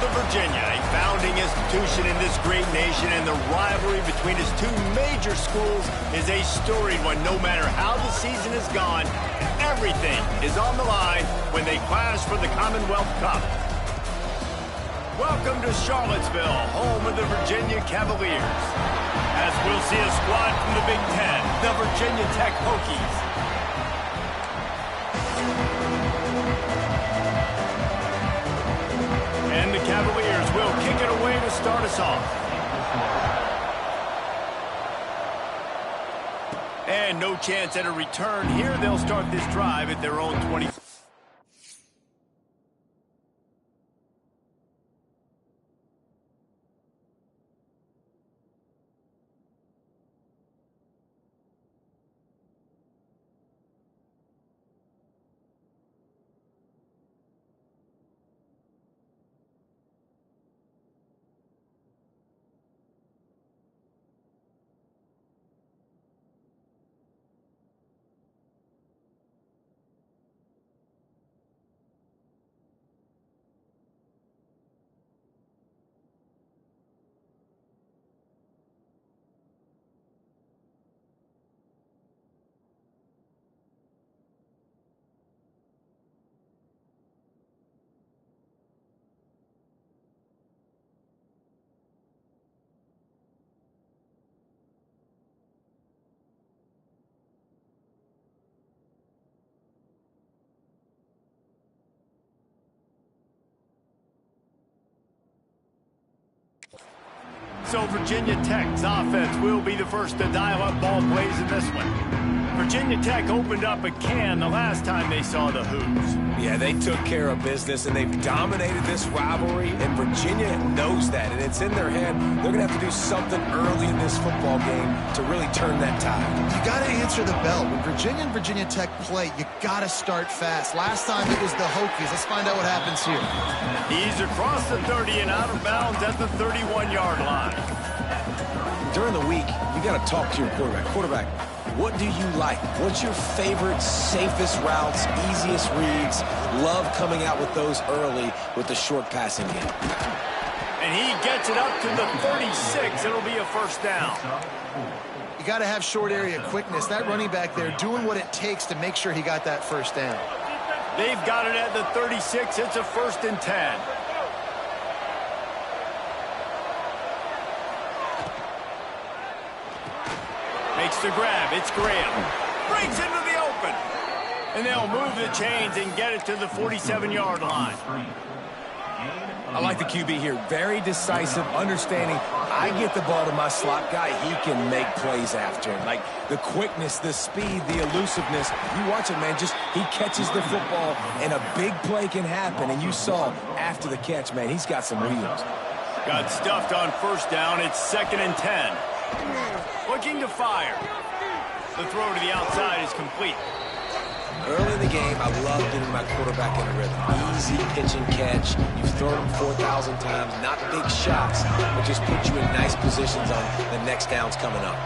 of Virginia, a founding institution in this great nation, and the rivalry between its two major schools is a storied one. No matter how the season has gone, everything is on the line when they clash for the Commonwealth Cup. Welcome to Charlottesville, home of the Virginia Cavaliers. As we'll see a squad from the Big Ten, the Virginia Tech Hokies. And the Cavaliers will kick it away to start us off. And no chance at a return here. They'll start this drive at their own 20. So Virginia Tech's offense will be the first to dial up ball plays in this one. Virginia Tech opened up a can the last time they saw the Hoops. Yeah, they took care of business, and they've dominated this rivalry, and Virginia knows that, and it's in their head. They're going to have to do something early in this football game to really turn that tide. You got to answer the bell. When Virginia and Virginia Tech play, you got to start fast. Last time it was the Hokies. Let's find out what happens here. He's across the 30 and out of bounds at the 31-yard line. During the week, you got to talk to your quarterback. Quarterback, what do you like? What's your favorite, safest routes, easiest reads? Love coming out with those early with the short passing game. And he gets it up to the 36. It'll be a first down. You got to have short area quickness. That running back there doing what it takes to make sure he got that first down. They've got it at the 36. It's a 1st and 10. Makes the grab. It's Graham. Breaks into the open. And they'll move the chains and get it to the 47-yard line. I like the QB here. Very decisive, understanding. I get the ball to my slot guy. He can make plays after him. Like the quickness, the speed, the elusiveness. You watch it, man. Just he catches the football, and a big play can happen. And you saw after the catch, man, he's got some wheels. Got stuffed on first down. It's 2nd and 10. Looking to fire. The throw to the outside is complete. Early in the game, I love getting my quarterback in a rhythm. Easy pitch and catch. You've thrown him 4,000 times. Not big shots, but just put you in nice positions on the next downs coming up.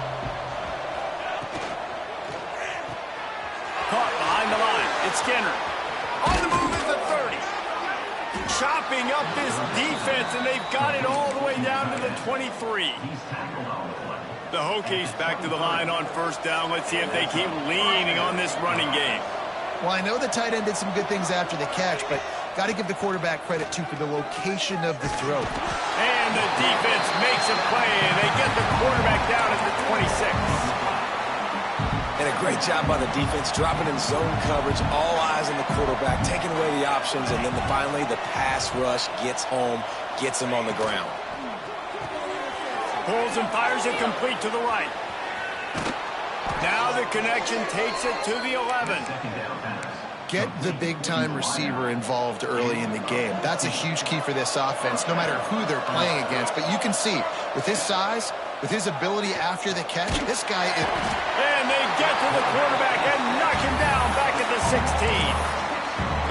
Caught behind the line. It's Skinner. On the move at the 30. Chopping up this defense, and they've got it all the way down to the 23. The Hokies back to the line on first down. Let's see if they keep leaning on this running game. Well, I know the tight end did some good things after the catch, but got to give the quarterback credit, too, for the location of the throw. And the defense makes a play, and they get the quarterback down at the 26. And a great job by the defense, dropping in zone coverage, all eyes on the quarterback, taking away the options, and then finally the pass rush gets home, gets him on the ground. Pulls and fires it complete to the right. Now the connection takes it to the 11. Get the big-time receiver involved early in the game. That's a huge key for this offense, no matter who they're playing against. But you can see, with his size, with his ability after the catch, this guy is... And they get to the quarterback and knock him down back at the 16.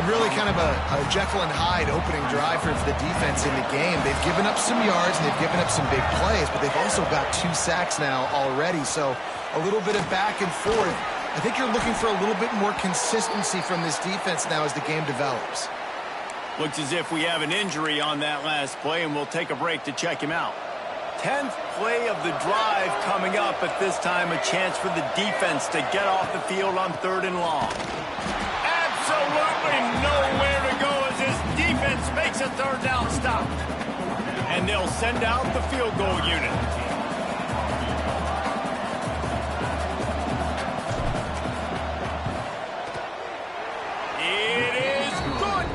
And really kind of a Jekyll and Hyde opening drive for the defense in the game. They've given up some yards and they've given up some big plays, but they've also got 2 sacks now already. So a little bit of back and forth. I think you're looking for a little bit more consistency from this defense now as the game develops. Looks as if we have an injury on that last play, and we'll take a break to check him out. 10th play of the drive coming up, but this time a chance for the defense to get off the field on 3rd and long. Absolutely nowhere to go as this defense makes a 3rd down stop. And they'll send out the field goal unit. It is good.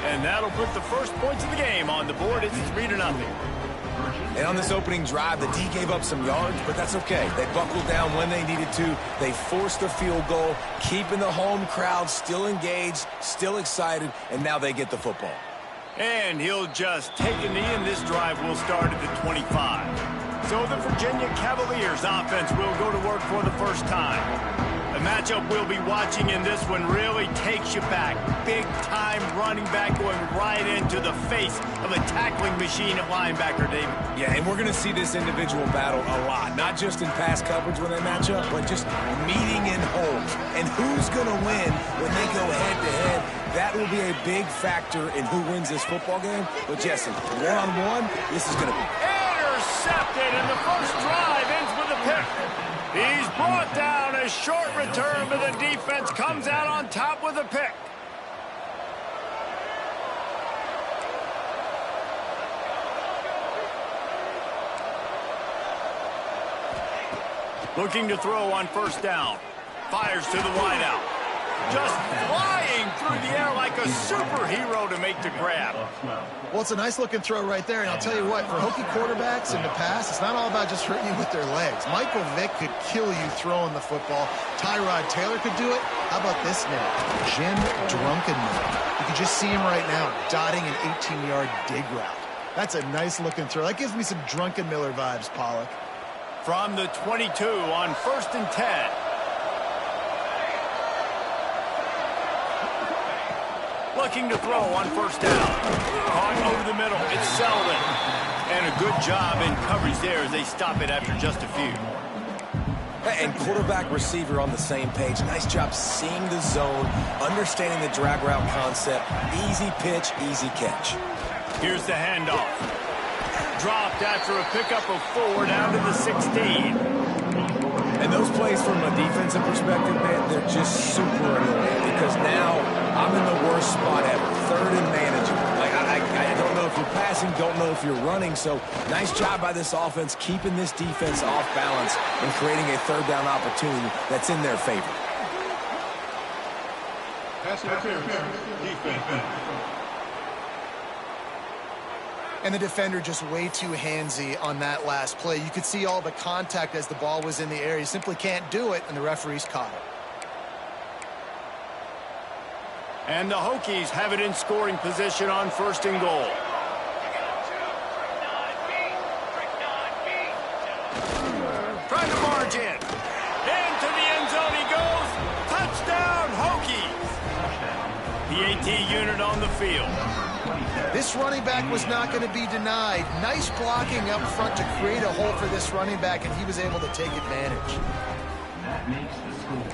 And that'll put the first points of the game on the board. It's 3-0. And on this opening drive, the D gave up some yards, but that's okay. They buckled down when they needed to. They forced a field goal, keeping the home crowd still engaged, still excited, and now they get the football. And he'll just take a knee, and this drive will start at the 25. So the Virginia Cavaliers offense will go to work for the first time. The matchup we'll be watching in this one really takes you back. Big-time running back going right into the face of a tackling machine at linebacker, David. Yeah, and we're going to see this individual battle a lot. Not just in pass coverage when they match up, but just meeting in holes. And who's going to win when they go head-to-head? That will be a big factor in who wins this football game. But, Jesse, one-on-one, this is going to be... Intercepted, and the first drive ends with a pick. He's brought down. A short return, but the defense comes out on top with a pick. Looking to throw on 1st down. Fires to the wideout. Just flying through the air like a superhero to make the grab. Well, it's a nice-looking throw right there, and I'll tell you what, for Hokie quarterbacks in the past, it's not all about just hurting you with their legs. Michael Vick could kill you throwing the football. Tyrod Taylor could do it. How about this name? Jim Drunkenmiller. You can just see him right now dotting an 18-yard dig route. That's a nice-looking throw. That gives me some Drunkenmiller vibes, Pollock. From the 22 on 1st and 10. Looking to throw on 1st down. Caught over the middle. It's Selden. And a good job in coverage there as they stop it after just a few. And quarterback receiver on the same page. Nice job seeing the zone, understanding the drag route concept. Easy pitch, easy catch. Here's the handoff. Dropped after a pickup of 4 down to the 16. And those plays from a defensive perspective, man, they're just super annoying because now I'm in the worst spot ever. 3rd and manageable. Like, I don't know if you're passing, don't know if you're running. So nice job by this offense keeping this defense off balance and creating a 3rd down opportunity that's in their favor. Pass interference. Defense. And the defender just way too handsy on that last play. You could see all the contact as the ball was in the air. You simply can't do it, and the referees caught it. And the Hokies have it in scoring position on 1st and goal. Trying to march in. Into the end zone he goes. Touchdown, Hokies. The AT unit on the field. This running back was not going to be denied. Nice blocking up front to create a hole for this running back, and he was able to take advantage. That makes the score.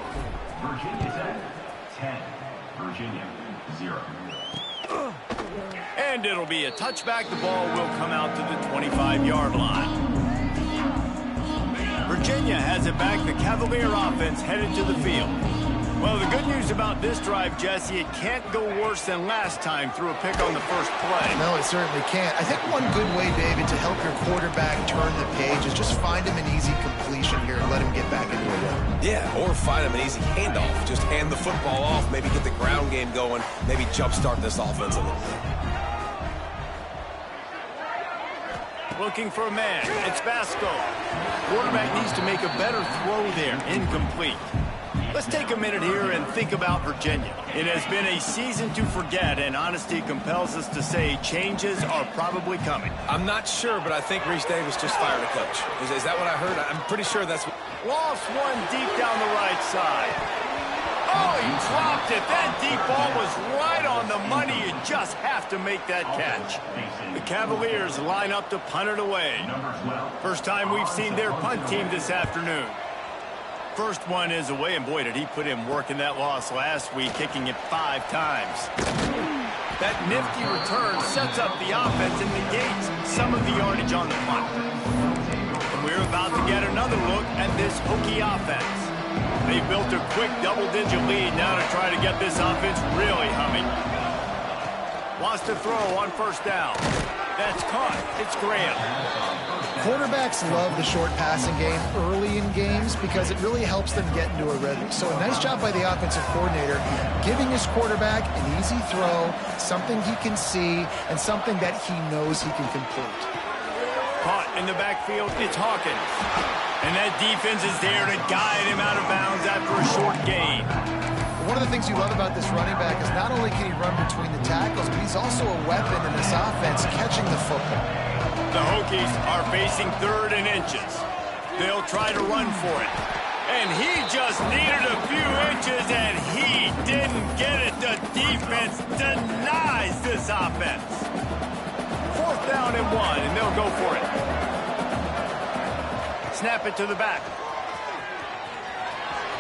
Virginia Tech, 10. Virginia, 0. And it'll be a touchback. The ball will come out to the 25-yard line. Virginia has it back. The Cavalier offense headed to the field. Well, the good news about this drive, Jesse, it can't go worse than last time through a pick on the first play. No, it certainly can't. I think one good way, David, to help your quarterback turn the page is just find him an easy completion here and let him get back into a run. Yeah, or find him an easy handoff. Just hand the football off, maybe get the ground game going, maybe jumpstart this offense a little bit. Looking for a man. It's Vasco. Quarterback needs to make a better throw there. Incomplete. Let's take a minute here and think about Virginia. It has been a season to forget, and honesty compels us to say changes are probably coming. I'm not sure, but I think Reese Davis just fired a coach. Is that what I heard? I'm pretty sure that's what... Lost one deep down the right side. Oh, he dropped it. That deep ball was right on the money. You just have to make that catch. The Cavaliers line up to punt it away. First time we've seen their punt team this afternoon. First one is away, and boy, did he put in work in that loss last week, kicking it 5 times. That nifty return sets up the offense and negates some of the yardage on the punt. And we're about to get another look at this Hokie offense. They've built a quick double-digit lead now to try to get this offense really humming. Wants to throw on first down. That's caught. It's Graham. Quarterbacks love the short passing game early in games because it really helps them get into a rhythm. So a nice job by the offensive coordinator giving his quarterback an easy throw, something he can see, and something that he knows he can complete. Caught in the backfield, it's Hawkins. And that defense is there to guide him out of bounds after a short gain. One of the things you love about this running back is not only can he run between the tackles, but he's also a weapon in this offense catching the football. The Hokies are facing 3rd and inches. They'll try to run for it. And he just needed a few inches, and he didn't get it. The defense denies this offense. 4th down and 1, and they'll go for it. Snap it to the back.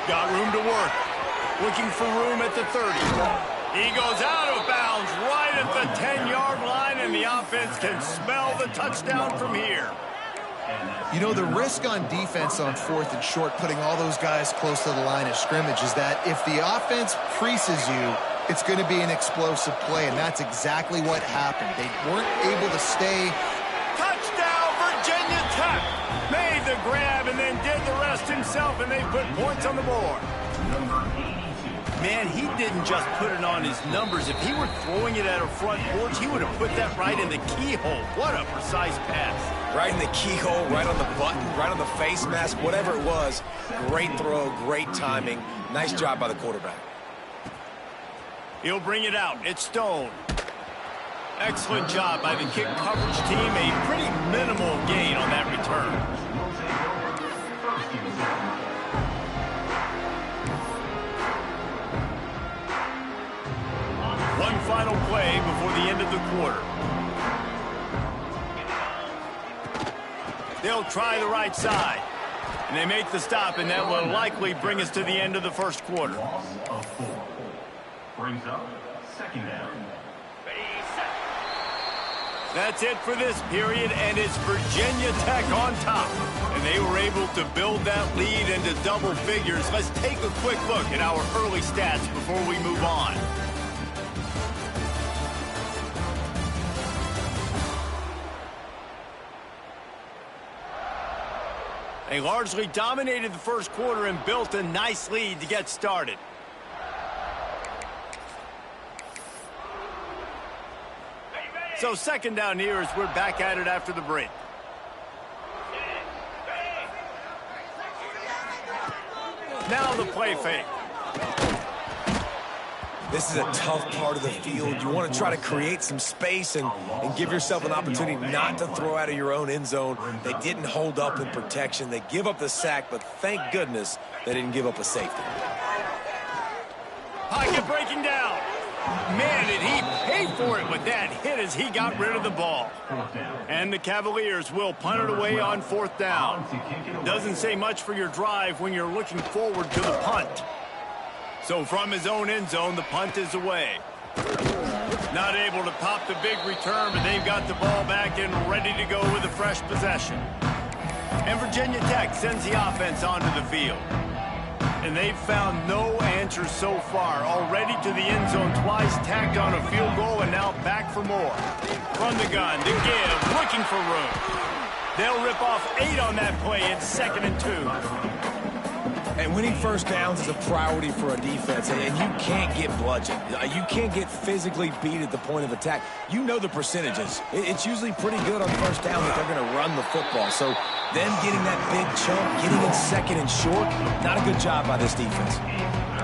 Got room to work. Looking for room at the 30. He goes out of bounds right at the 10-yard line, and the offense can smell the touchdown from here. You know, the risk on defense on 4th and short, putting all those guys close to the line of scrimmage, is that if the offense creases you, it's going to be an explosive play, and that's exactly what happened. They weren't able to stay. Touchdown, Virginia Tech! Made the grab and then did the rest himself, and they put points on the board. Man, he didn't just put it on his numbers. If he were throwing it at a front porch, he would have put that right in the keyhole. What a precise pass. Right in the keyhole, right on the button, right on the face mask, whatever it was. Great throw, great timing. Nice job by the quarterback. He'll bring it out. It's Stone. Excellent job by the kick coverage team. A pretty minimal gain on that return. One final play before the end of the quarter. They'll try the right side. And they make the stop, and that will likely bring us to the end of the first quarter. Loss of 4. Brings up 2nd down. That's it for this period, and it's Virginia Tech on top. And they were able to build that lead into double figures. Let's take a quick look at our early stats before we move on. They largely dominated the first quarter and built a nice lead to get started. So 2nd down here as we're back at it after the break. Now the play fake. This is a tough part of the field. You want to try to create some space and give yourself an opportunity not to throw out of your own end zone. They didn't hold up in protection. They give up the sack, but thank goodness they didn't give up a safety. Pocket breaking down. Man, did he pay for it with that hit as he got rid of the ball. And the Cavaliers will punt it away on 4th down. Doesn't say much for your drive when you're looking forward to the punt. So from his own end zone, the punt is away. Not able to pop the big return, but they've got the ball back and ready to go with a fresh possession. And Virginia Tech sends the offense onto the field. And they've found no answers so far. Already to the end zone twice, tacked on a field goal, and now back for more. From the gun to give, looking for room. They'll rip off 8 on that play. It's 2nd and 2. And winning first downs is a priority for a defense, and you can't get bludgeoned. You can't get physically beat at the point of attack. You know the percentages. It's usually pretty good on first down that they're going to run the football. So them getting that big chunk, getting it 2nd and short, not a good job by this defense.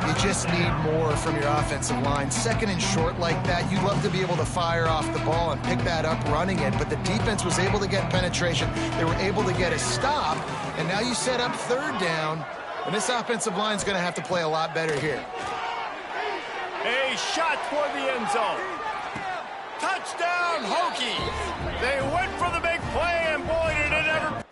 You just need more from your offensive line. 2nd and short like that, you'd love to be able to fire off the ball and pick that up running it, but the defense was able to get penetration. They were able to get a stop, and now you set up 3rd down. And this offensive line is going to have to play a lot better here. A shot toward the end zone. Touchdown, Hokies. They went for the big play, and boy, did it ever...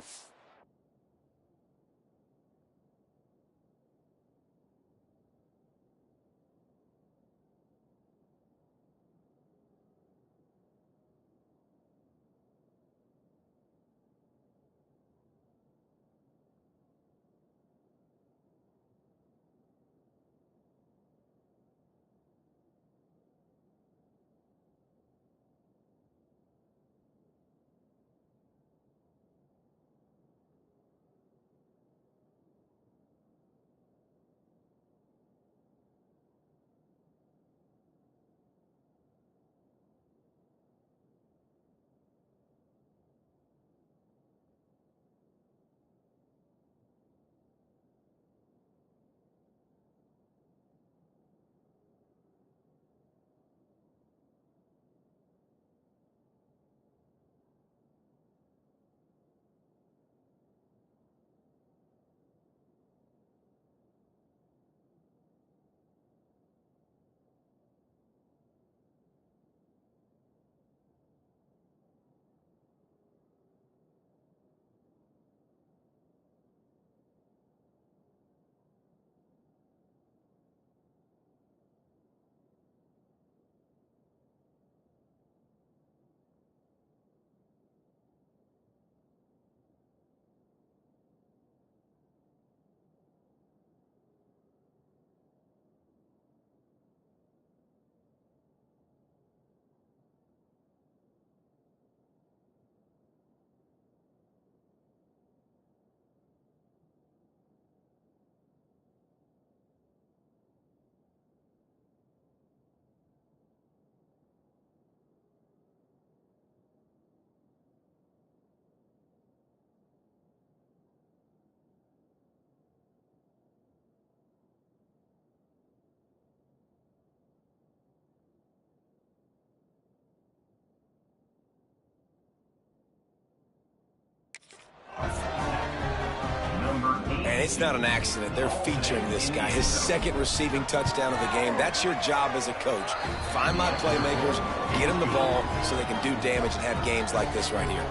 It's not an accident. They're featuring this guy. His second receiving touchdown of the game. That's your job as a coach. Find my playmakers, get them the ball so they can do damage and have games like this right here.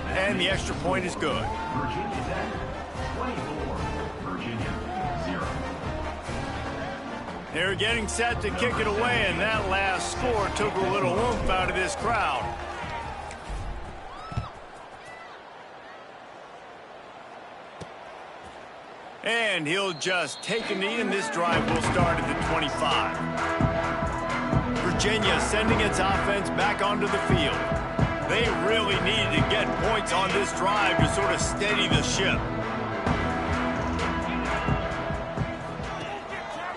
And the extra point is good. Virginia Tech, 24. Virginia, 0. They're getting set to kick it away, and that last score took a little oomph out of this crowd. And he'll just take a knee, and this drive will start at the 25. Virginia sending its offense back onto the field. They really needed to get points on this drive to sort of steady the ship.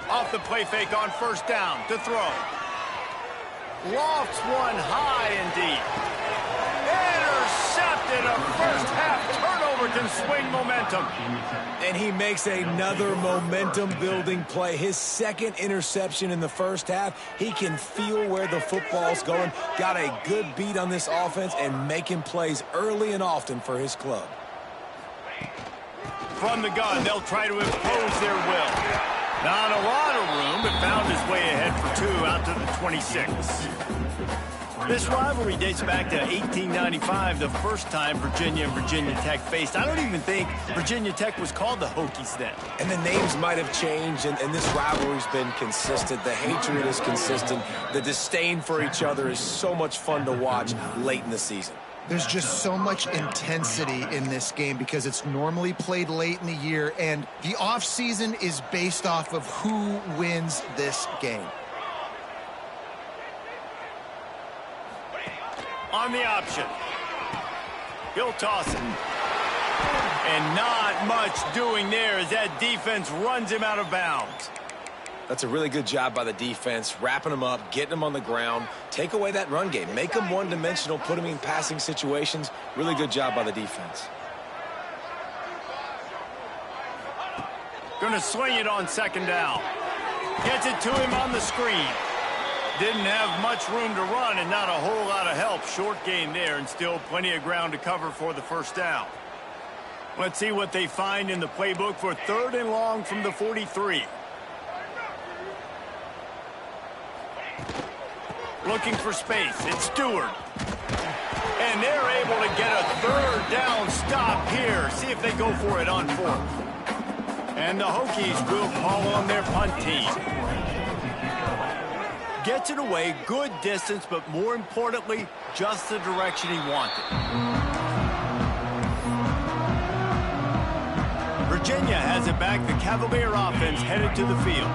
Off the play fake on first down to throw. Lofts one high and deep. Intercepted. A first half turnover can swing momentum. And he makes another momentum-building play. His second interception in the first half. He can feel where the football's going. Got a good beat on this offense and making plays early and often for his club. From the gun, they'll try to impose their will. Not a lot of room, but found his way ahead for 2 out to the 26. This rivalry dates back to 1895, the first time Virginia and Virginia Tech faced. I don't even think Virginia Tech was called the Hokies then. And the names might have changed, and this rivalry's been consistent. The hatred is consistent. The disdain for each other is so much fun to watch late in the season. There's just so much intensity in this game because it's normally played late in the year, and the offseason is based off of who wins this game. On the option. He'll toss it. And not much doing there as that defense runs him out of bounds. That's a really good job by the defense, wrapping them up, getting them on the ground. Take away that run game. Make them one-dimensional, put them in passing situations. Really good job by the defense. Gonna swing it on second down. Gets it to him on the screen. Didn't have much room to run and not a whole lot of help. Short gain there and still plenty of ground to cover for the first down. Let's see what they find in the playbook for 3rd and long from the 43. Looking for space. It's Stewart. And they're able to get a 3rd down stop here. See if they go for it on 4th. And the Hokies will call on their punt team. Gets it away, good distance, but more importantly, just the direction he wanted. Virginia has it back. The Cavalier offense headed to the field.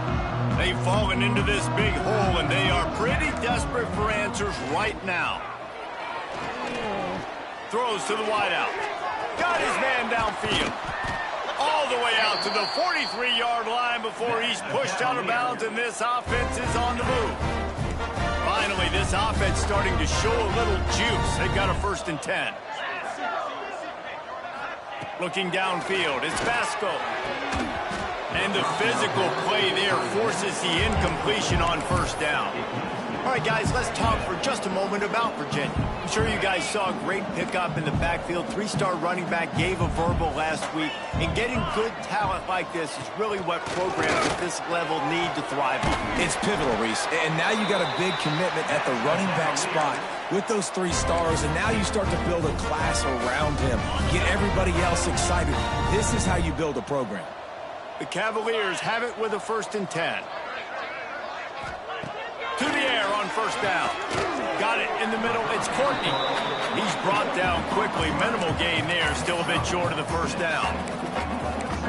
They've fallen into this big hole, and they are pretty desperate for answers right now. Throws to the wideout. Got his man downfield. All the way out to the 43-yard line before he's pushed out of bounds, and this offense is on the move. Finally, this offense starting to show a little juice. They've got a 1st and 10. Looking downfield, it's Vasco. And the physical play there forces the incompletion on 1st down. All right, guys, let's talk for just a moment about Virginia. I'm sure you guys saw a great pickup in the backfield. 3-star running back gave a verbal last week. And getting good talent like this is really what programs at this level need to thrive on. It's pivotal, Reese. And now you got a big commitment at the running back spot with those 3 stars. And now you start to build a class around him. Get everybody else excited. This is how you build a program. The Cavaliers have it with a 1st and 10. To the air on 1st down. Got it in the middle. It's Courtney. He's brought down quickly. Minimal gain there. Still a bit short of the 1st down.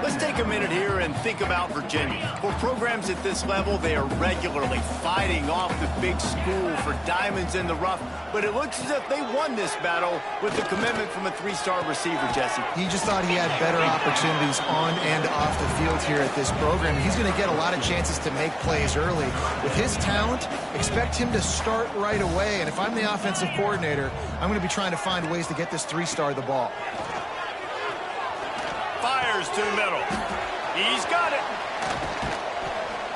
Let's take a minute here and think about Virginia. For programs at this level, they are regularly fighting off the big school for diamonds in the rough. But it looks as if they won this battle with the commitment from a 3-star receiver, Jesse. He just thought he had better opportunities on and off the field here at this program. He's going to get a lot of chances to make plays early. With his talent, expect him to start right away. And if I'm the offensive coordinator, I'm going to be trying to find ways to get this 3-star the ball. Fires to the middle. He's got it.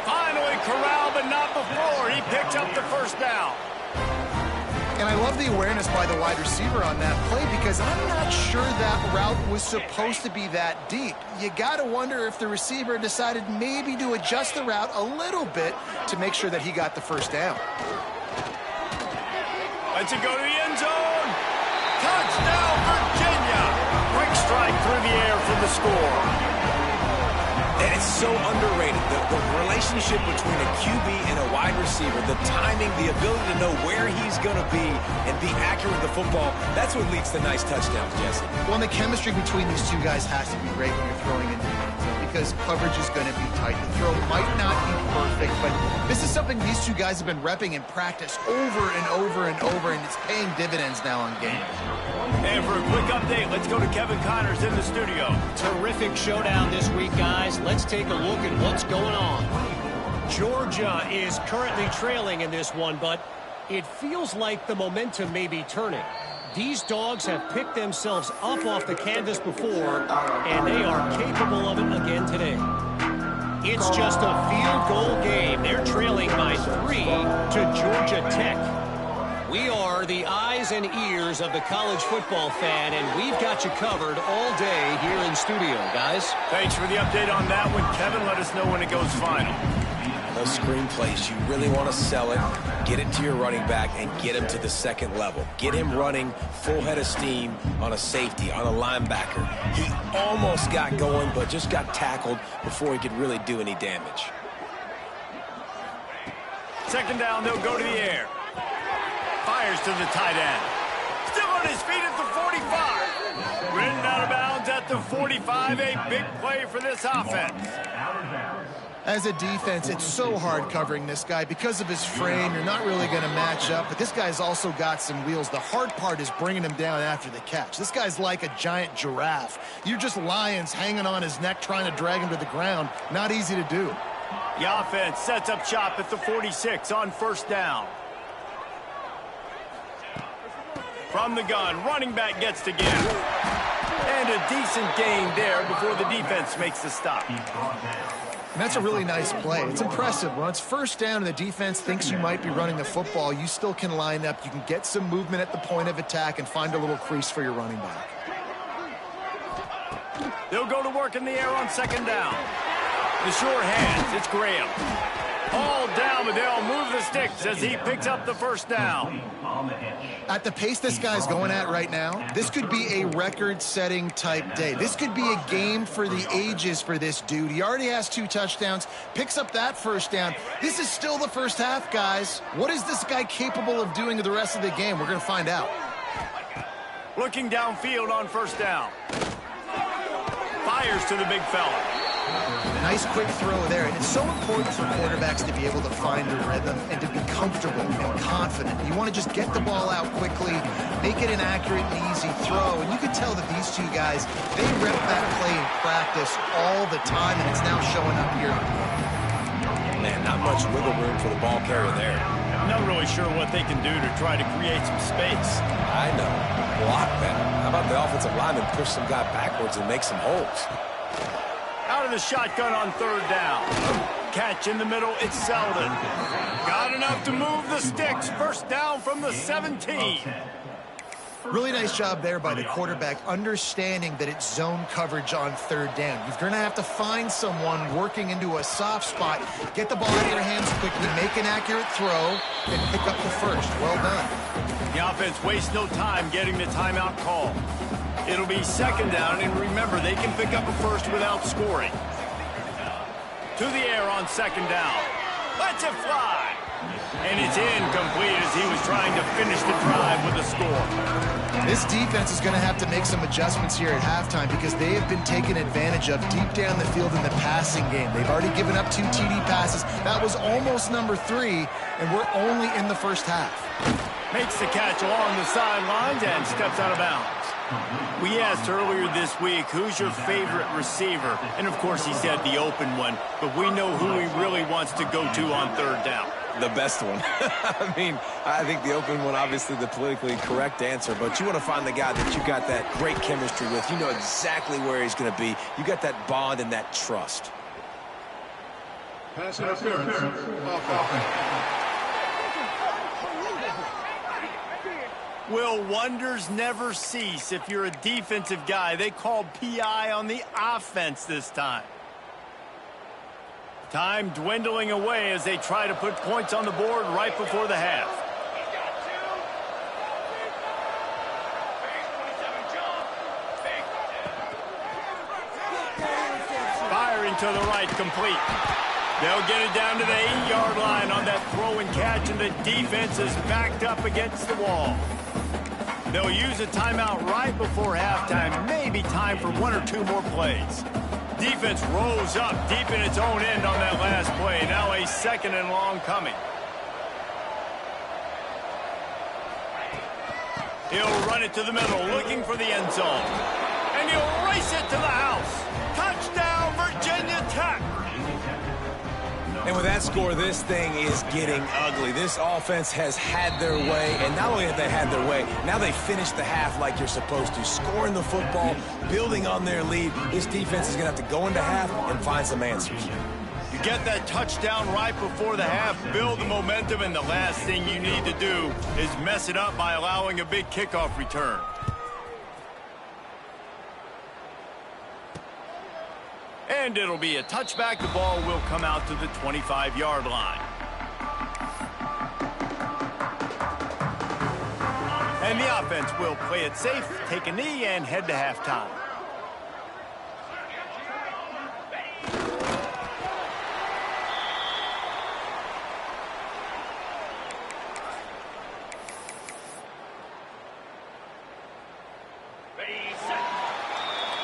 Finally corralled, but not before. He picks up the 1st down. And I love the awareness by the wide receiver on that play because I'm not sure that route was supposed to be that deep. You got to wonder if the receiver decided maybe to adjust the route a little bit to make sure that he got the first down. Let's it go to the end zone. Touchdown, Virginia. Quick strike through the air for the score. And it's so underrated. The relationship between a QB and a wide receiver, the timing, the ability to know where he's going to be and be accurate with the football, that's what leads to nice touchdowns, Jesse. Well, and the chemistry between these two guys has to be great when you're throwing into the end zone because coverage is going to be tight. The throw might not be perfect, but this is something these two guys have been repping in practice over and over and over, and it's paying dividends now on games. And for a quick update, let's go to Kevin Connors in the studio. Terrific showdown this week, guys. Let's take a look at what's going on. Georgia is currently trailing in this one, but it feels like the momentum may be turning. These dogs have picked themselves up off the canvas before, and they are capable of it again today. It's just a field goal game. They're trailing by 3 to Georgia Tech. We are the eyes and ears of the college football fan, and we've got you covered all day here in studio, guys. Thanks for the update on that one, Kevin. Let us know when it goes final. Those screen plays, you really want to sell it, get it to your running back, and get him to the second level. Get him running full head of steam on a safety, on a linebacker. He almost got going, but just got tackled before he could really do any damage. Second down, they'll go to the air. Fires to the tight end. Still on his feet at the 45. Ridden out of bounds at the 45. A big play for this offense. As a defense, it's so hard covering this guy. Because of his frame, you're not really going to match up, but this guy's also got some wheels. The hard part is bringing him down after the catch. This guy's like a giant giraffe. You're just lions hanging on his neck trying to drag him to the ground. Not easy to do. The offense sets up shop at the 46 on first down. From the gun, running back gets to give. And a decent gain there before the defense makes the stop. And that's a really nice play. It's impressive. When it's first down and the defense thinks you might be running the football, you still can line up. You can get some movement at the point of attack and find a little crease for your running back. They'll go to work in the air on second down. The sure hands, it's Graham. All down, but they'll move the sticks as he picks up the first down. At the pace this guy's going at right now, this could be a record-setting type day. This could be a game for the ages for this dude. He already has 2 touchdowns, picks up that first down. This is still the first half, guys. What is this guy capable of doing the rest of the game? We're going to find out. Looking downfield on first down. Fires to the big fella. Nice quick throw there, and it's so important for quarterbacks to be able to find a rhythm and to be comfortable and confident. You want to just get the ball out quickly, make it an accurate and easy throw, and you can tell that these two guys, they rep that play in practice all the time, and it's now showing up here. Man, not much wiggle room for the ball carrier there. I'm not really sure what they can do to try to create some space. I know. Block better. How about the offensive lineman push some guy backwards and make some holes? Out of the shotgun on third down. Catch in the middle, it's Selden. Got enough to move the sticks. First down from the 17. Really nice job there by the quarterback, understanding that it's zone coverage on third down. You're going to have to find someone working into a soft spot, get the ball out of your hands quickly, make an accurate throw, and pick up the first. Well done. The offense wastes no time getting the timeout call. It'll be second down, and remember, they can pick up a first without scoring. To the air on second down. Lets it fly. And it's incomplete as he was trying to finish the drive with a score. This defense is going to have to make some adjustments here at halftime because they have been taken advantage of deep down the field in the passing game. They've already given up 2 TD passes. That was almost number 3, and we're only in the first half. Makes the catch along the sidelines and steps out of bounds. We asked earlier this week, who's your favorite receiver? And, of course, he said the open one, but we know who he really wants to go to on third down. The best one. I mean, I think the open one, obviously the politically correct answer, but you want to find the guy that you got that great chemistry with. You know exactly where he's going to be. You got that bond and that trust. Pass interference. Will wonders never cease if you're a defensive guy? They called PI on the offense this time. Time dwindling away as they try to put points on the board right before the half. Firing to the right, complete. They'll get it down to the 8-yard line on that throw and catch, and the defense is backed up against the wall. They'll use a timeout right before halftime, maybe time for 1 or 2 more plays. Defense rolls up deep in its own end on that last play. Now a 2nd and long coming. He'll run it to the middle, looking for the end zone. And he'll race it to the house. Touchdown, Virginia Tech. And with that score, this thing is getting ugly. This offense has had their way, and not only have they had their way, now they finished the half like you're supposed to, scoring the football, building on their lead. This defense is going to have to go into half and find some answers. You get that touchdown right before the half, build the momentum, and the last thing you need to do is mess it up by allowing a big kickoff return. And it'll be a touchback. The ball will come out to the 25-yard line. And the offense will play it safe, take a knee, and head to halftime.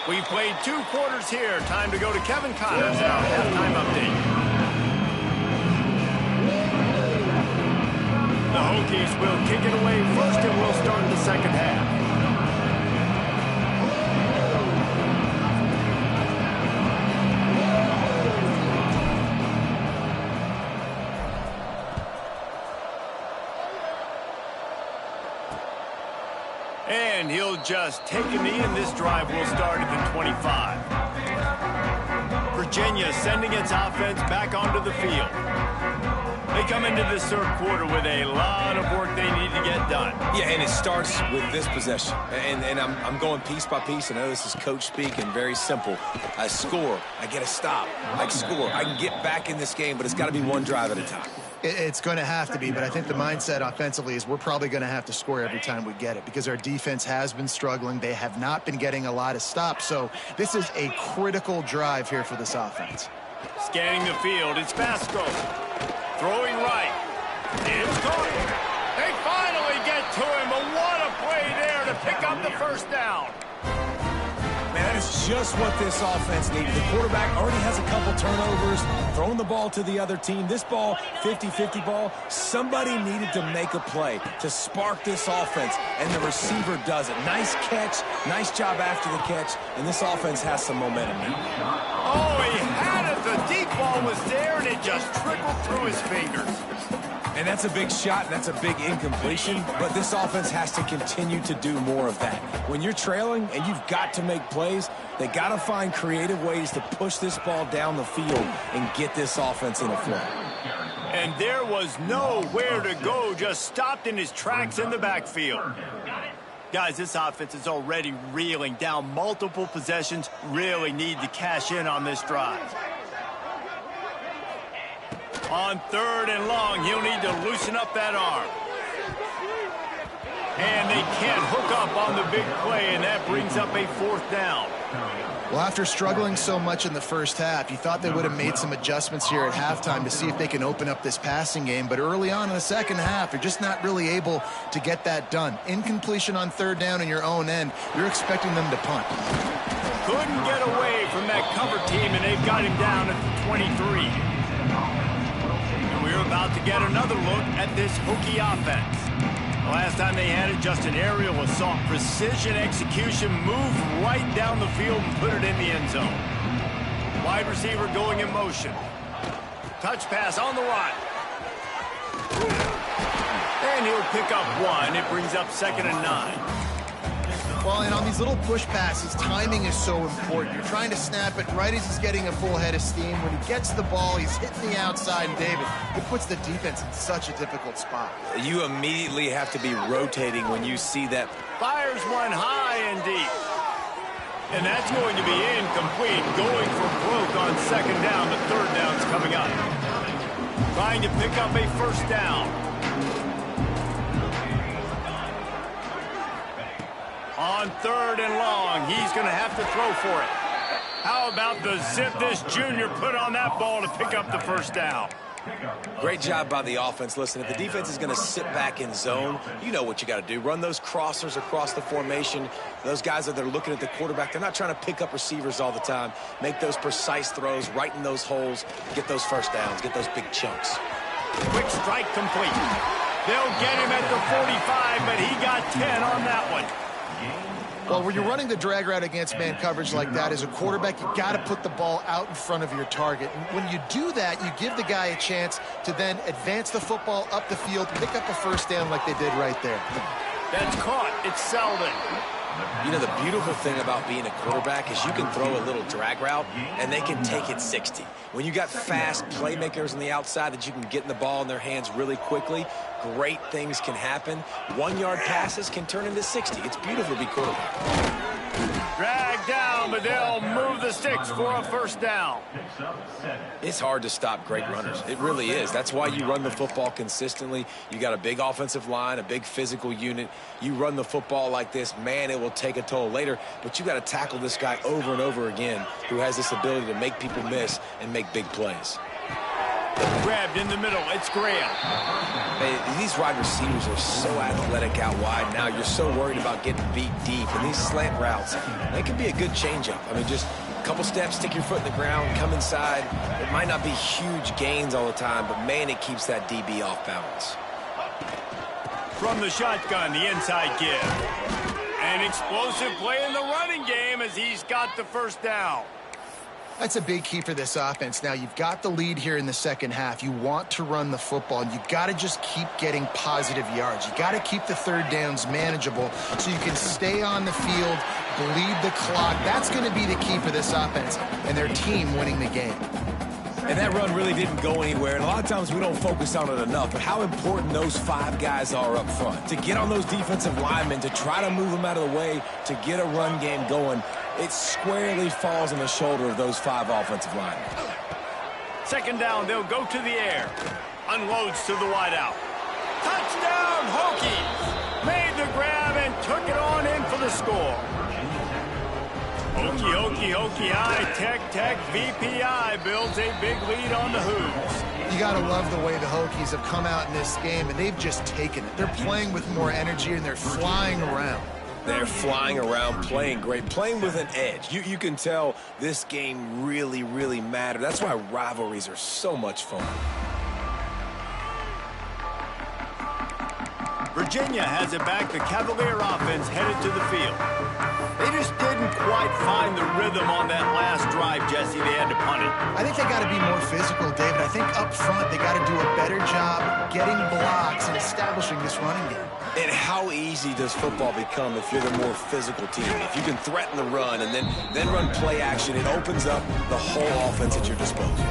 We've played 2 quarters here. Time to go to Kevin Connors, our halftime update. The Hokies will kick it away first, and we'll start the second half. And he'll just take a knee, and this drive will start at the 25. Virginia sending its offense back onto the field. They come into this 3rd quarter with a lot of work they need to get done. Yeah, and it starts with this possession. And I'm going piece by piece. I know this is coach speak and very simple. I score. I get a stop. I score. I can get back in this game, but it's got to be one drive at a time. It's going to have to be, but I think the mindset offensively is we're probably going to have to score every time we get it because our defense has been struggling. They have not been getting a lot of stops, so this is a critical drive here for this offense. Scanning the field, it's Vasco. Throwing right. It's caught. They finally get to him, but what a play there to pick up the first down. Man, that is just what this offense needed. The quarterback already has a couple turnovers, throwing the ball to the other team. This ball, 50-50 ball, somebody needed to make a play to spark this offense, and the receiver does it. Nice catch, nice job after the catch, and this offense has some momentum now. Oh, he had it. The deep ball was there, and it just trickled through his fingers. And that's a big shot, and that's a big incompletion, but this offense has to continue to do more of that. When you're trailing and you've got to make plays, they got to find creative ways to push this ball down the field and get this offense in a flow. And there was nowhere to go, just stopped in his tracks in the backfield. Guys, this offense is already reeling down multiple possessions, really need to cash in on this drive. On 3rd and long, he'll need to loosen up that arm. And they can't hook up on the big play, and that brings up a 4th down. Well, after struggling so much in the first half, you thought they would have made some adjustments here at halftime to see if they can open up this passing game. But early on in the second half, they're just not really able to get that done. Incompletion on 3rd down in your own end, you're expecting them to punt. Couldn't get away from that cover team, and they've got him down at the 23. We're about to get another look at this Hokie offense. The last time they had it, just an aerial assault. Precision execution, moved right down the field and put it in the end zone. Wide receiver going in motion. Touch pass on the right. And he'll pick up 1. It brings up 2nd and 9. Well, and on these little push passes, timing is so important. You're trying to snap it right as he's getting a full head of steam. When he gets the ball, he's hitting the outside, and David, it puts the defense in such a difficult spot. You immediately have to be rotating when you see that. Fires one high and deep. And that's going to be incomplete. Going for broke on second down. The third down's coming up. Trying to pick up a first down. On third and long, he's going to have to throw for it. How about the zip this junior put on that ball to pick up the first down? Great job by the offense. Listen, if the defense is going to sit back in zone, you know what you got to do. Run those crossers across the formation. Those guys that are looking at the quarterback, they're not trying to pick up receivers all the time. Make those precise throws, right in those holes, get those first downs, get those big chunks. Quick strike complete. They'll get him at the 45, but he got 10 on that one. Well, when you're running the drag route against man coverage like that, as a quarterback, you got to put the ball out in front of your target. And when you do that, you give the guy a chance to then advance the football up the field, pick up a first down like they did right there. That's caught. It's Selden. You know, the beautiful thing about being a quarterback is you can throw a little drag route, and they can take it 60. When you got fast playmakers on the outside that you can get in the ball in their hands really quickly, great things can happen. 1-yard passes can turn into 60. It's beautiful to be quarterback. Drag down, but they'll move the sticks for a first down. It's hard to stop great runners. It really is. That's why you run the football consistently. You got a big offensive line, a big physical unit. You run the football like this, man, it will take a toll later. But you got to tackle this guy over and over again who has this ability to make people miss and make big plays. Grabbed in the middle. It's Graham. Hey, these wide receivers are so athletic out wide now. You're so worried about getting beat deep. And these slant routes, they can be a good changeup. I mean, just a couple steps, stick your foot in the ground, come inside. It might not be huge gains all the time, but, man, it keeps that DB off balance. From the shotgun, the inside give. An explosive play in the running game as he's got the first down. That's a big key for this offense. Now, you've got the lead here in the second half. You want to run the football, and you've got to just keep getting positive yards. You got to keep the third downs manageable so you can stay on the field, bleed the clock. That's going to be the key for this offense and their team winning the game. And that run really didn't go anywhere, and a lot of times we don't focus on it enough, but how important those 5 guys are up front. To get on those defensive linemen, to try to move them out of the way, to get a run game going, it squarely falls on the shoulder of those 5 offensive linemen. Second down, they'll go to the air. Unloads to the wideout. Touchdown, Hokies! Made the grab and took it on in for the score. Hokie, high-tech, VPI builds a big lead on the Hoos. You got to love the way the Hokies have come out in this game, and they've just taken it. They're playing with more energy, and they're flying around. They're flying around, playing great, playing with an edge. You can tell this game really, really mattered. That's why rivalries are so much fun. Virginia has it back. The Cavalier offense headed to the field. They just didn't quite find the rhythm on that last drive, Jesse. They had to punt it. I think they got to be more physical, David. I think up front they got to do a better job getting blocks and establishing this running game. And how easy does football become if you're the more physical team? If you can threaten the run and then run play action, it opens up the whole offense at your disposal.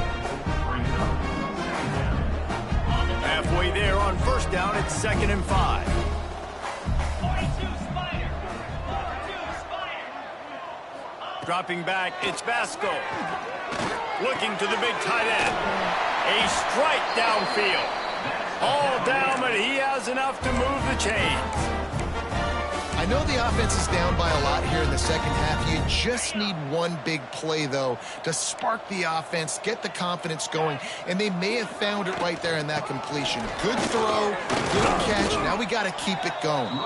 Halfway there on first down, it's 2nd and 5. Dropping back, it's Vasco. Looking to the big tight end. A strike downfield. All down, but he has enough to move the chains. I know the offense is down by a lot here in the second half. You just need one big play, though, to spark the offense, get the confidence going, and they may have found it right there in that completion. Good throw, good catch. Now we got to keep it going.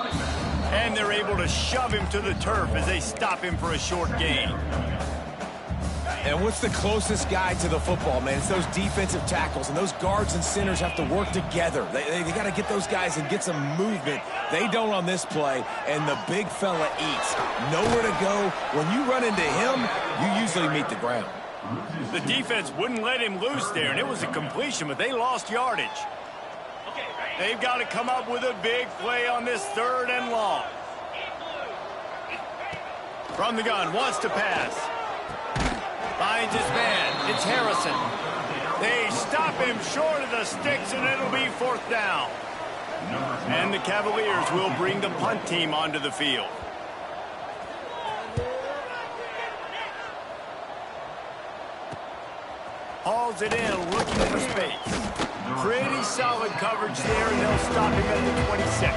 And they're able to shove him to the turf as they stop him for a short gain. And what's the closest guy to the football, man? It's those defensive tackles, and those guards and centers have to work together. They got to get those guys and get some movement. They don't on this play, and the big fella eats. Nowhere to go. When you run into him, you usually meet the ground. The defense wouldn't let him loose there, and it was a completion, but they lost yardage. They've got to come up with a big play on this 3rd and long. From the gun, wants to pass. Finds his man. It's Harrison. They stop him short of the sticks, and it'll be 4th down. And the Cavaliers will bring the punt team onto the field. Hauls it in, looking for space. Pretty solid coverage there, and they'll stop him at the 26.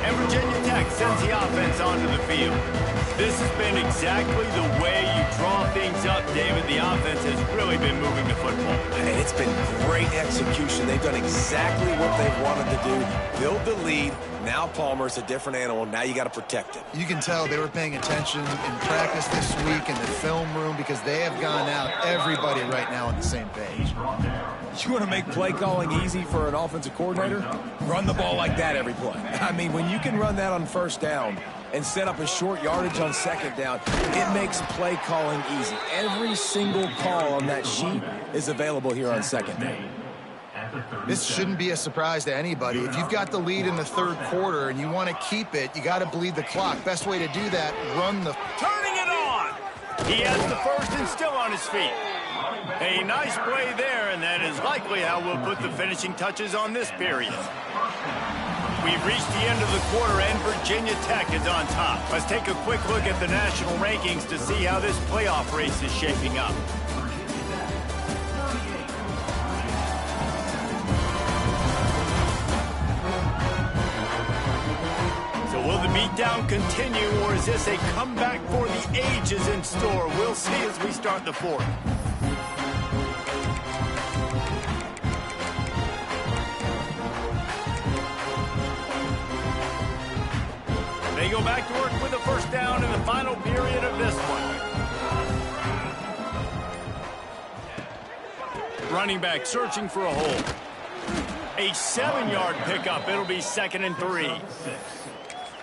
And Virginia Tech sends the offense onto the field. This has been exactly the way you draw things up, David. The offense has really been moving the football. And it's been great execution. They've done exactly what they've wanted to do. Build the lead. Now Palmer's a different animal. Now you got to protect him. You can tell they were paying attention in practice this week in the film room because they have gone out, everybody right now on the same page. You want to make play calling easy for an offensive coordinator? Run the ball like that every play. I mean, when you can run that on 1st down and set up a short yardage on 2nd down, it makes play calling easy. Every single call on that sheet is available here on 2nd down. This shouldn't be a surprise to anybody. If you've got the lead in the 3rd quarter and you want to keep it, you got to bleed the clock. Best way to do that, run the... Turning it on! He has the first and still on his feet. A nice play there, and that is likely how we'll put the finishing touches on this period. We've reached the end of the quarter, and Virginia Tech is on top. Let's take a quick look at the national rankings to see how this playoff race is shaping up. So will the beatdown continue, or is this a comeback for the ages in store? We'll see as we start the 4th. They go back to work with a 1st down in the final period of this one. Running back searching for a hole. A 7-yard pickup. It'll be 2nd and 3.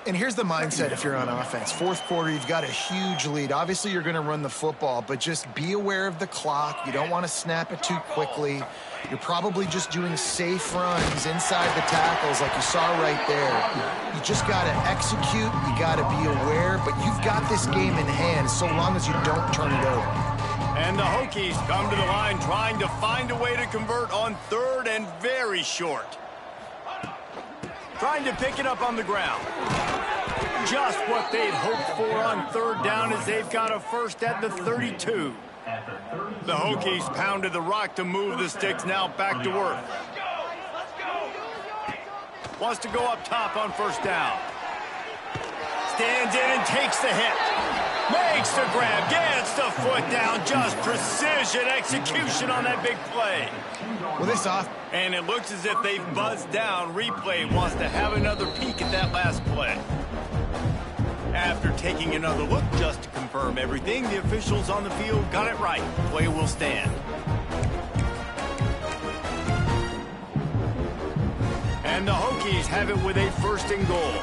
And here's the mindset if you're on offense. 4th quarter, you've got a huge lead. Obviously, you're going to run the football, but just be aware of the clock. You don't want to snap it too quickly. You're probably just doing safe runs inside the tackles like you saw right there. You just got to execute. You got to be aware, but you've got this game in hand so long as you don't turn it over. And the Hokies come to the line trying to find a way to convert on 3rd and very short. Trying to pick it up on the ground. Just what they'd hoped for on 3rd down as they've got a first at the 32. The Hokies pounded the rock to move the sticks, now back to work. Wants to go up top on 1st down. Stands in and takes the hit. Makes the grab, gets the foot down. Just precision execution on that big play. Well, this off. And it looks as if they've buzzed down. Replay wants to have another peek at that last play. After taking another look just to confirm everything, the officials on the field got it right. Play will stand. And the Hokies have it with a 1st and goal.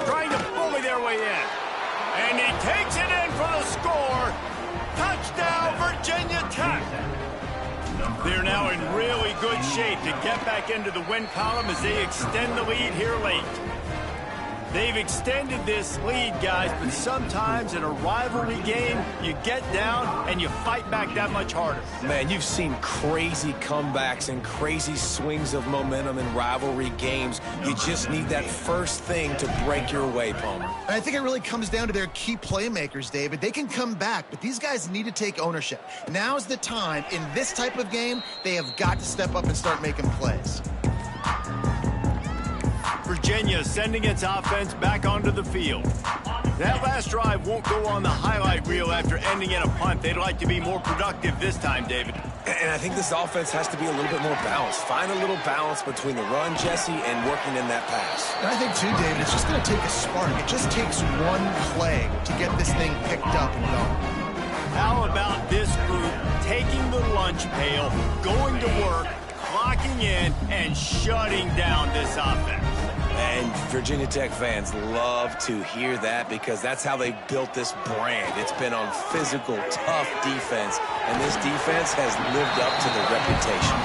Trying to bully their way in. And he takes it in for the score. Touchdown, Virginia Tech. They're now in really good shape to get back into the win column as they extend the lead here late. They've extended this lead, guys, but sometimes in a rivalry game, you get down and you fight back that much harder. Man, you've seen crazy comebacks and crazy swings of momentum in rivalry games. You just need that first thing to break your way, Palmer. And I think it really comes down to their key playmakers, David. They can come back, but these guys need to take ownership. Now's the time. In this type of game, they have got to step up and start making plays. Virginia sending its offense back onto the field. That last drive won't go on the highlight reel after ending in a punt. They'd like to be more productive this time, David. And I think this offense has to be a little bit more balanced. Find a little balance between the run, Jesse, and working in that pass. And I think, too, David, it's just going to take a spark. It just takes one play to get this thing picked up and going. How about this group taking the lunch pail, going to work, clocking in, and shutting down this offense? And Virginia Tech fans love to hear that because that's how they built this brand. It's been on physical, tough defense, and this defense has lived up to the reputation.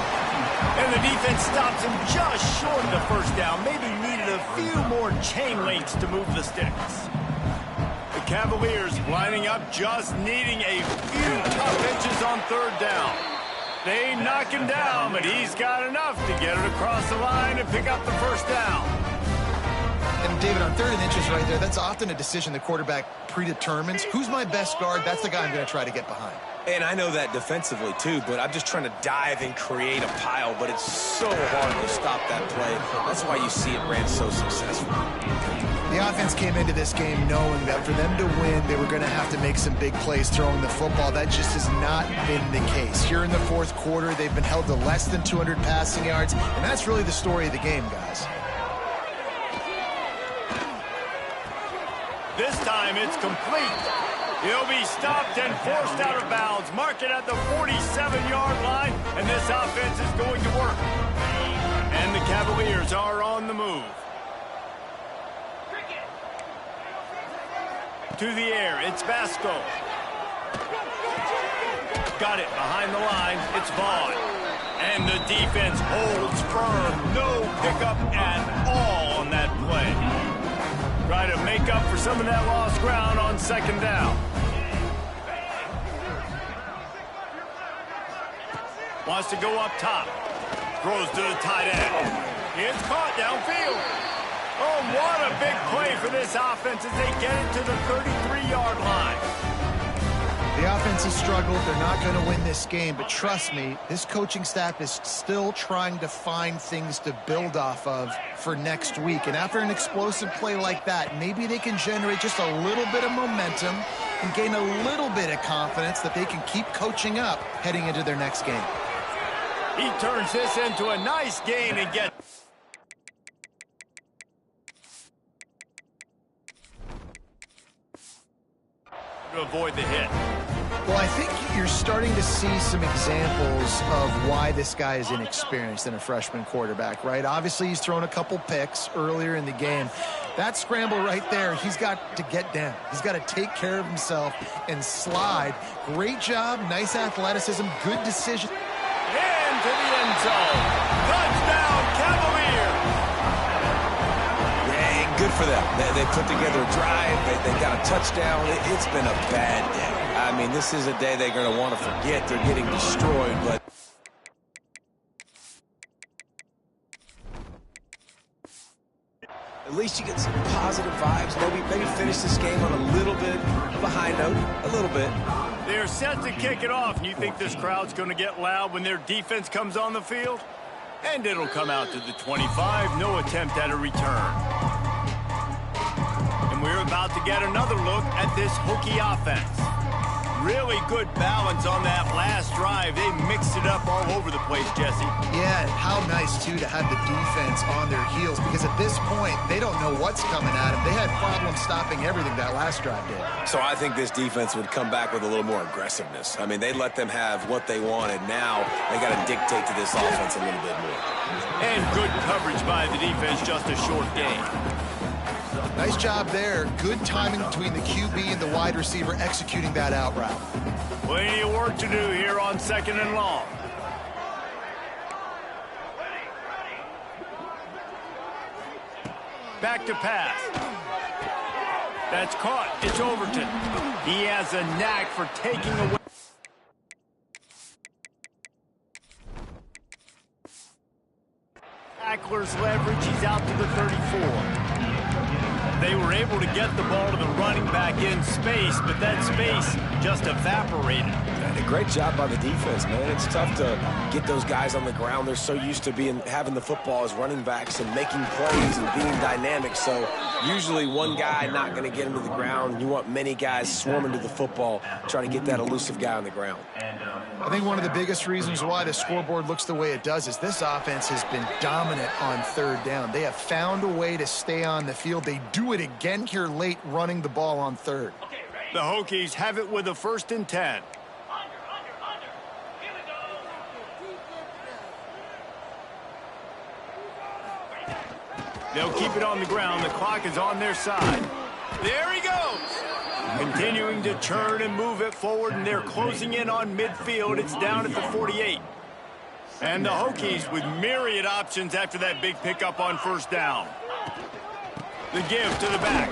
And And the defense stops him just short of the first down. Maybe needed a few more chain links to move the sticks. The Cavaliers lining up, just needing a few tough inches on third down. They knock him down, but he's got enough to get it across the line and pick up the first down. And David, on 3rd and inches right there, that's often a decision the quarterback predetermines. Who's my best guard? That's the guy I'm going to try to get behind. And I know that defensively, too, but I'm just trying to dive and create a pile, but it's so hard to stop that play. That's why you see it ran so successful. The offense came into this game knowing that for them to win, they were going to have to make some big plays throwing the football. That just has not been the case. Here in the 4th quarter, they've been held to less than 200 passing yards, and that's really the story of the game, guys. This time it's complete. He'll be stopped and forced out of bounds. Mark it at the 47-yard line, and this offense is going to work. And the Cavaliers are on the move. To the air, it's Vasco. Got it behind the line, it's Vaughn. And the defense holds firm. No pickup at all on that play. Try to make up for some of that lost ground on 2nd down. Wants to go up top. Throws to the tight end. It's caught downfield. Oh, what a big play for this offense as they get it to the 33-yard line. The offense has struggled. They're not going to win this game, but trust me, this coaching staff is still trying to find things to build off of for next week. And after an explosive play like that, maybe they can generate just a little bit of momentum and gain a little bit of confidence that they can keep coaching up heading into their next game. He turns this into a nice gain and gets... to avoid the hit. Well, I think you're starting to see some examples of why this guy is inexperienced in a freshman quarterback, right? Obviously, he's thrown a couple picks earlier in the game. That scramble right there, he's got to get down. He's got to take care of himself and slide. Great job, nice athleticism, good decision. Into the end zone. Touchdown, Cavaliers! Good for them. They put together a drive. They got a touchdown. It's been a bad day. I mean, this is a day they're going to want to forget. They're getting destroyed, but... At least you get some positive vibes. Maybe finish this game on a little bit of a high note. A little bit. They're set to kick it off, and you think this crowd's going to get loud when their defense comes on the field? And it'll come out to the 25. No attempt at a return. And we're about to get another look at this Hokie offense. Really good balance on that last drive. They mixed it up all over the place, Jesse. Yeah, and how nice, too, to have the defense on their heels, because at this point, they don't know what's coming at them. They had problems stopping everything that last drive did. So I think this defense would come back with a little more aggressiveness. I mean, they let them have what they wanted. Now they got to dictate to this offense a little bit more. And good coverage by the defense, just a short gain. Nice job there. Good timing between the QB and the wide receiver executing that out route. Plenty of work to do here on 2nd and long. Back to pass. That's caught. It's Overton. He has a knack for taking away. Tackler's leverage. He's out to the 34. They were able to get the ball to the running back in space, but that space just evaporated. And a great job by the defense, man. It's tough to get those guys on the ground. They're so used to having the football as running backs and making plays and being dynamic. So usually one guy not going to get him to the ground. You want many guys swarming to the football, trying to get that elusive guy on the ground. I think one of the biggest reasons why the scoreboard looks the way it does is this offense has been dominant on 3rd down. They have found a way to stay on the field. They do it again here late, running the ball on 3rd. The Hokies have it with a 1st and 10. They'll keep it on the ground. The clock is on their side. There he goes. Continuing to turn and move it forward, and they're closing in on midfield. It's down at the 48. And the Hokies with myriad options after that big pickup on first down. The give to the back.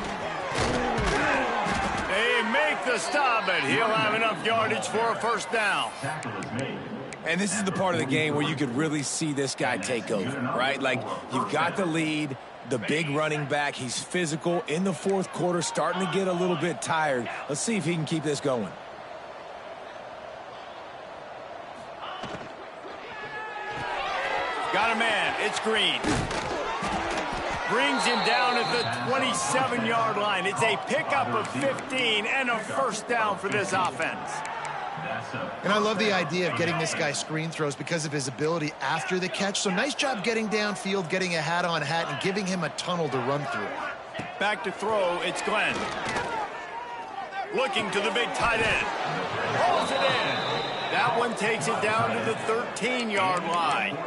They make the stop, but he'll have enough yardage for a first down. And this is the part of the game where you could really see this guy take over, right? Like, you've got the lead, the big running back. He's physical in the fourth quarter, starting to get a little bit tired. Let's see if he can keep this going. Got a man. It's Green. Brings him down at the 27-yard line. It's a pickup of 15 and a first down for this offense. And I love the idea of getting this guy screen throws because of his ability after the catch. So nice job getting downfield, getting a hat-on-hat, and giving him a tunnel to run through. Back to throw, it's Glenn. Looking to the big tight end. Pulls it in. That one takes it down to the 13-yard line.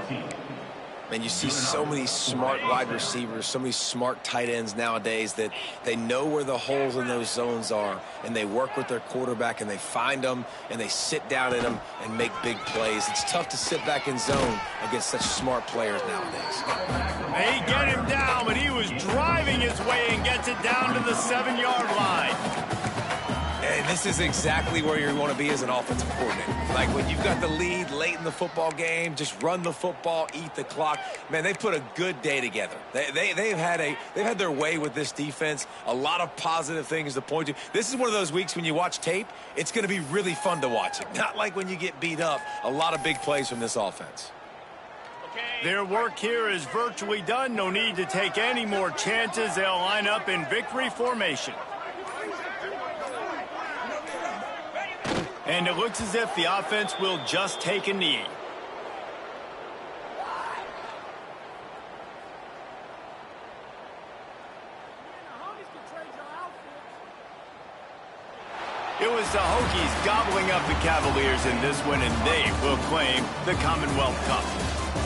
And you see so many smart wide receivers, so many smart tight ends nowadays that they know where the holes in those zones are, and they work with their quarterback, and they find them, and they sit down in them and make big plays. It's tough to sit back in zone against such smart players nowadays. They get him down, but he was driving his way and gets it down to the 7-yard line. And this is exactly where you want to be as an offensive coordinator. Like, when you've got the lead late in the football game, just run the football, eat the clock. Man, they've put a good day together. They've had their way with this defense. A lot of positive things to point to. This is one of those weeks when you watch tape, it's going to be really fun to watch it. Not like when you get beat up. A lot of big plays from this offense. Their work here is virtually done. No need to take any more chances. They'll line up in victory formation. And it looks as if the offense will just take a knee. It was the Hokies gobbling up the Cavaliers in this one, and they will claim the Commonwealth Cup.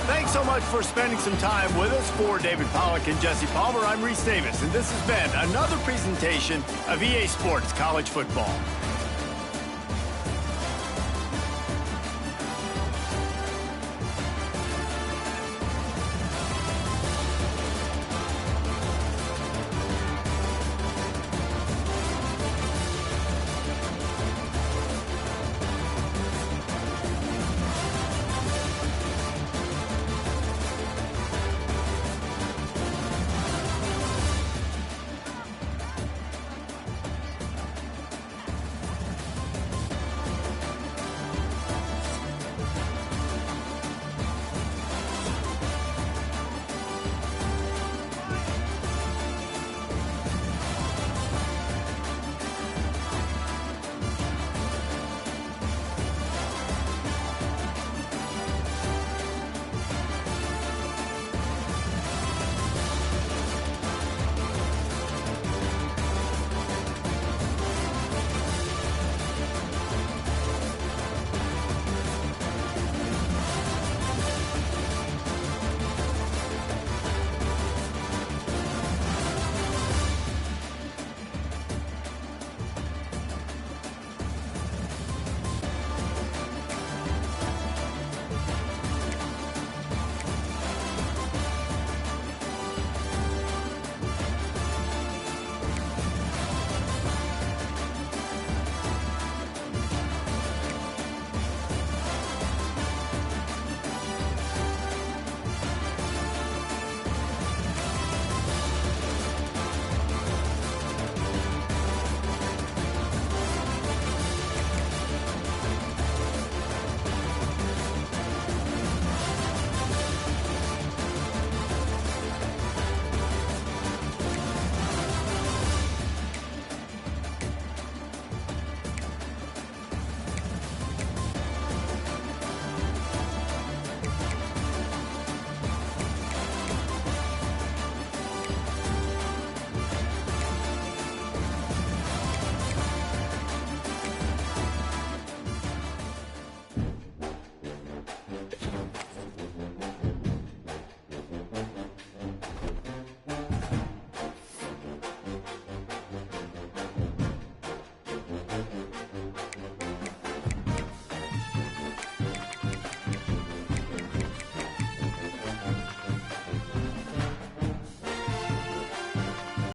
Thanks so much for spending some time with us. For David Pollack and Jesse Palmer, I'm Reese Davis, and this has been another presentation of EA Sports College Football.